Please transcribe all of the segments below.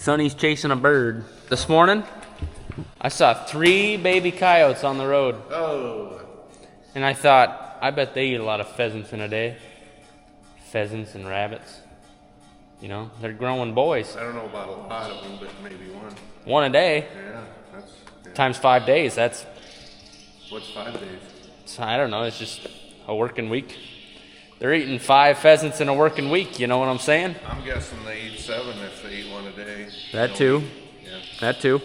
Sonny's chasing a bird. This morning, I saw 3 baby coyotes on the road. Oh. And I thought, I bet they eat a lot of pheasants in a day. Pheasants and rabbits. You know, they're growing boys. I don't know about a lot of them, but maybe one. One a day. Yeah, that's... Yeah. Times 5 days, that's... What's 5 days? I don't know, it's just a working week. They're eating 5 pheasants in a working week, you know what I'm saying? I'm guessing they eat 7 if they eat one a day. That too. Yeah. That too.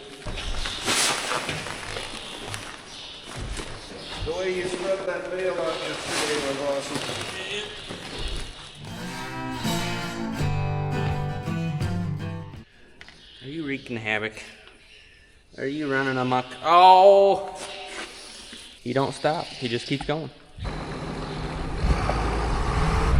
The way you spread that bale out yesterday was awesome. Are you wreaking havoc? Are you running amok? Oh! He don't stop. He just keeps going.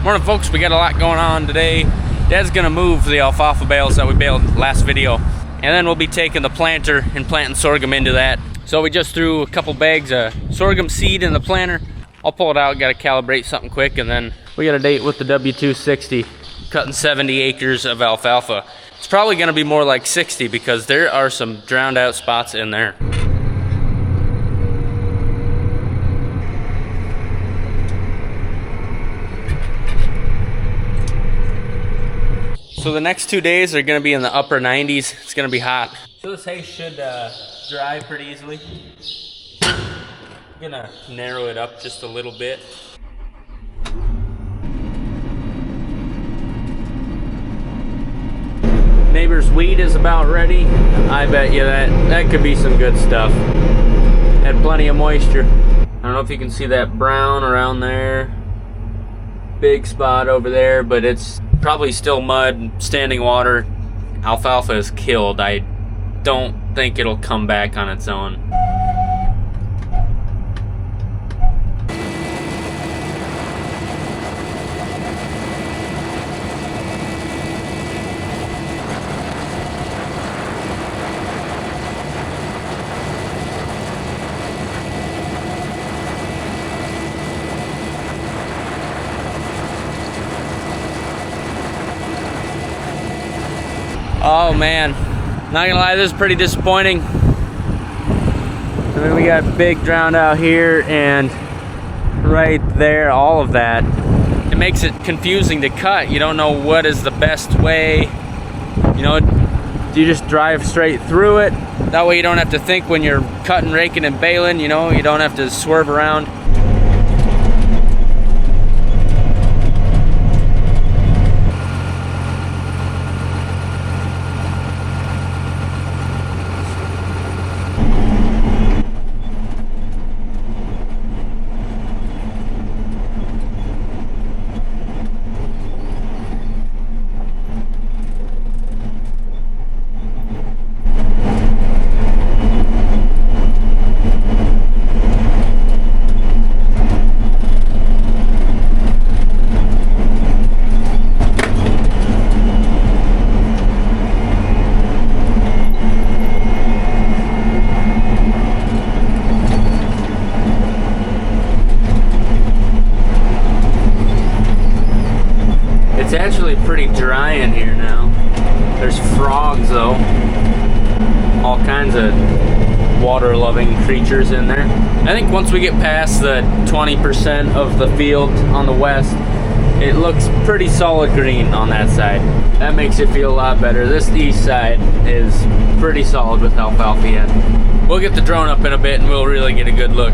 Morning, folks. We got a lot going on today. Dad's gonna move the alfalfa bales that we baled last video, and then we'll be taking the planter and planting sorghum into that. So we just threw a couple bags of sorghum seed in the planter. I'll pull it out, gotta calibrate something quick, and then we got a date with the W260, cutting 70 acres of alfalfa. It's probably gonna be more like 60 because there are some drowned out spots in there. So the next 2 days are gonna be in the upper 90s. It's gonna be hot. So this hay should dry pretty easily. I'm gonna narrow it up just a little bit. Neighbor's wheat is about ready. I bet you that could be some good stuff. Had plenty of moisture. I don't know if you can see that brown around there. Big spot over there, but it's probably still mud, standing water. Alfalfa is killed. I don't think it'll come back on its own. Oh man, not gonna lie, this is pretty disappointing. I mean, we got big drowned out here and right there, all of that. It makes it confusing to cut. You don't know what is the best way. You know, do you just drive straight through it? That way you don't have to think when you're cutting, raking, and baling, you know, you don't have to swerve around. It's actually pretty dry in here now. There's frogs though. All kinds of water-loving creatures in there. I think once we get past the 20% of the field on the west, it looks pretty solid green on that side. That makes it feel a lot better. This east side is pretty solid with alfalfa yet. We'll get the drone up in a bit and we'll really get a good look.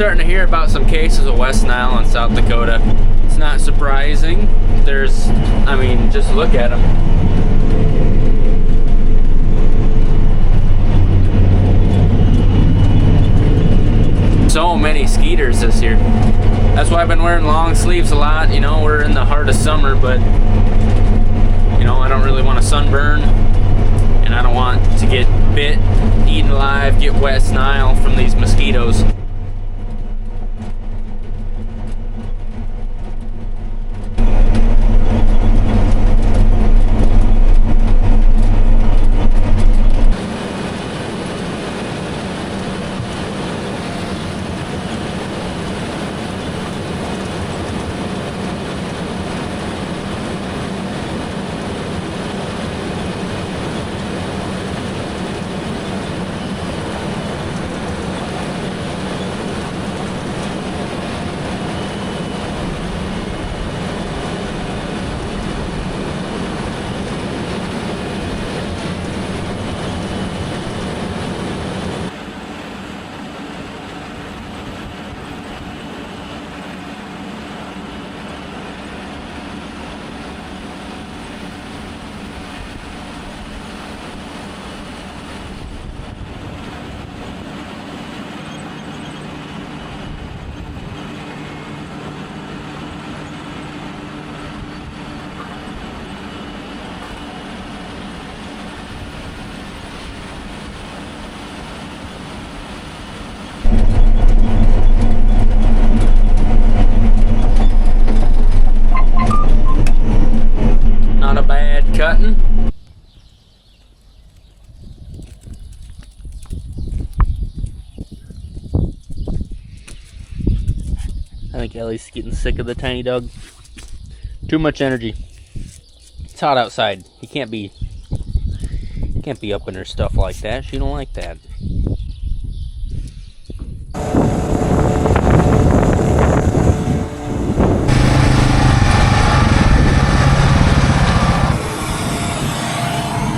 Starting to hear about some cases of West Nile in South Dakota. It's not surprising. I mean, just look at them. So many skeeters this year. That's why I've been wearing long sleeves a lot. You know, we're in the heart of summer, but you know, I don't really want to sunburn, and I don't want to get bit, eaten alive, get West Nile from these mosquitoes. Not a bad cutting. I think Ellie's getting sick of the tiny dog. Too much energy. It's hot outside. You can't be up in her stuff like that. She don't like that.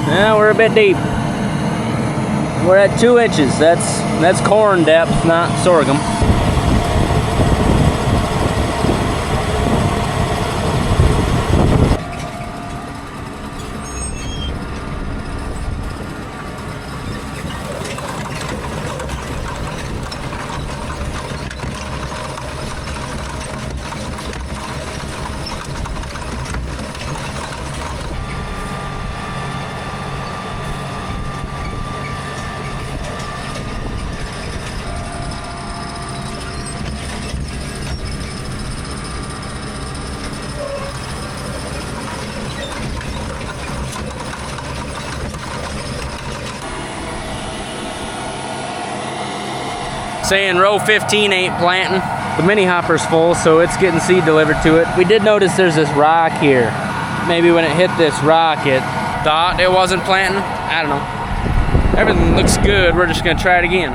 Yeah, we're a bit deep. We're at 2 inches. That's corn depth, not sorghum. Saying row 15 ain't planting. The mini hopper's full, so it's getting seed delivered to it. We did notice there's this rock here. Maybe when it hit this rock, it thought it wasn't planting. I don't know. Everything looks good. We're just gonna try it again.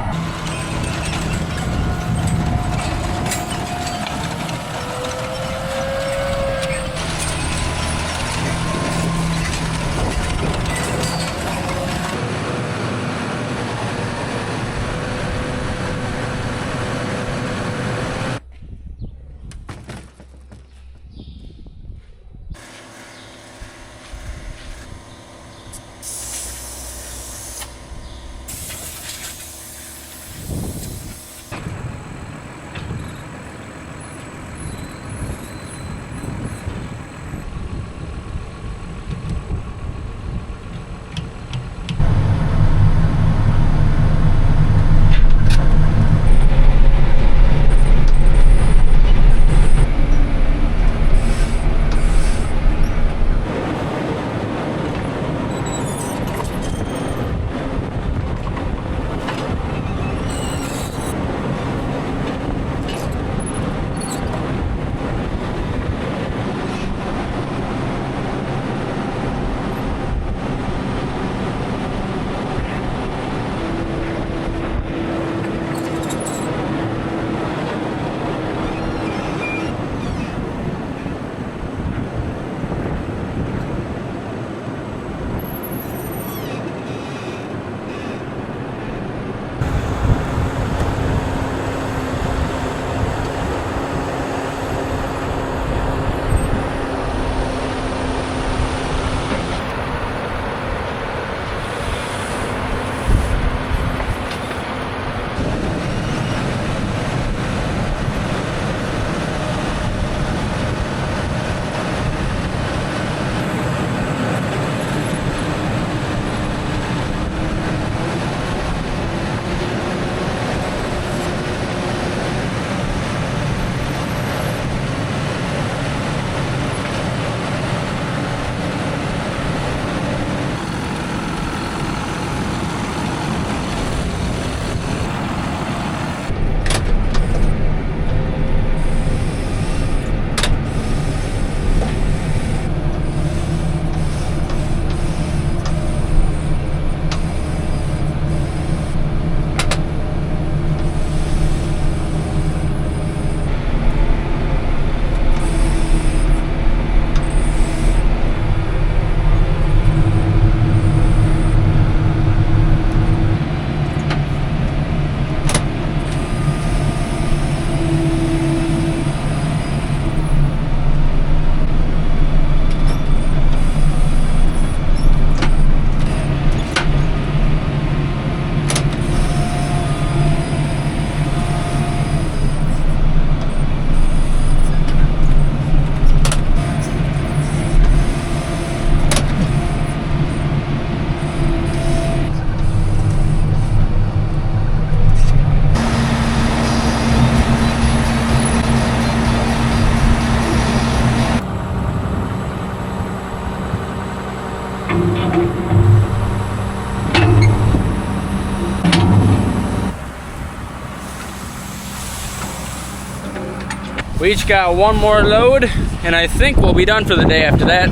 We each got one more load, and I think we'll be done for the day after that.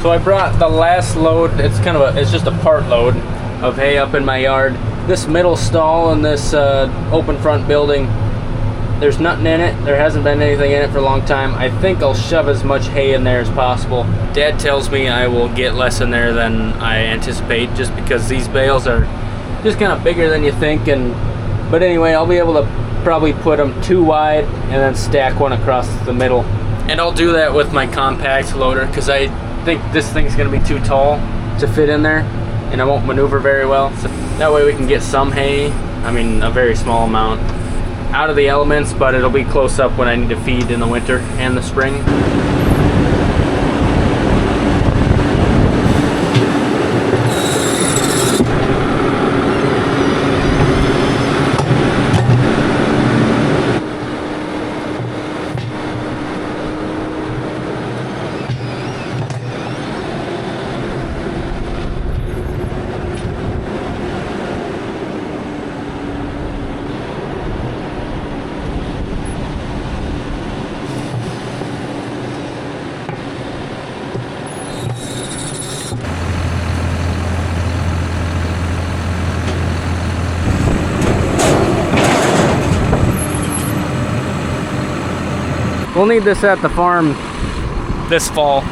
So I brought the last load. It's just a part load of hay up in my yard. This middle stall in this open front building, there's nothing in it. There hasn't been anything in it for a long time. I think I'll shove as much hay in there as possible. Dad tells me I will get less in there than I anticipate, just because these bales are just kind of bigger than you think. But anyway, I'll be able to probably put them 2 wide and then stack one across the middle. And I'll do that with my compact loader, because I think this thing's gonna be too tall to fit in there and I won't maneuver very well. So that way we can get some hay, I mean a very small amount, out of the elements, but it'll be close up when I need to feed in the winter and the spring. We'll need this at the farm this fall,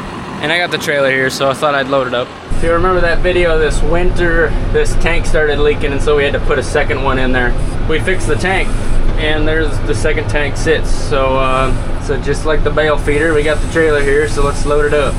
and I got the trailer here, so I thought I'd load it up. If you remember that video this winter, this tank started leaking, and so we had to put a second one in there. We fixed the tank, and there's the second tank sits. So just like the bale feeder, we got the trailer here, so let's load it up.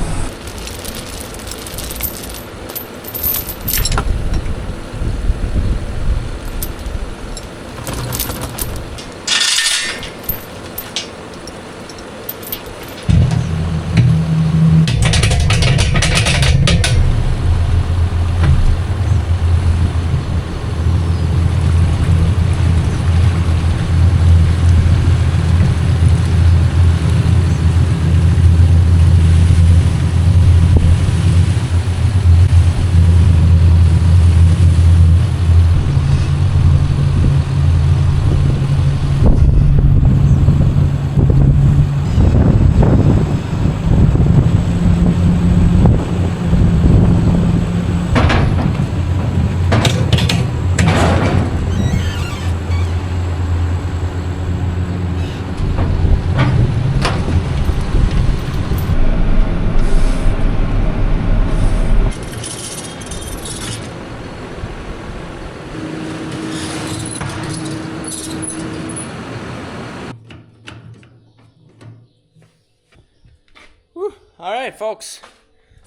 Alright folks,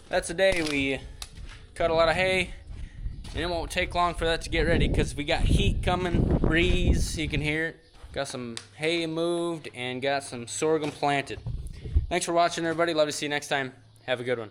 that's a day. We cut a lot of hay, and it won't take long for that to get ready because we got heat coming, breeze, you can hear it. Got some hay moved and got some sorghum planted. Thanks for watching everybody, love to see you next time. Have a good one.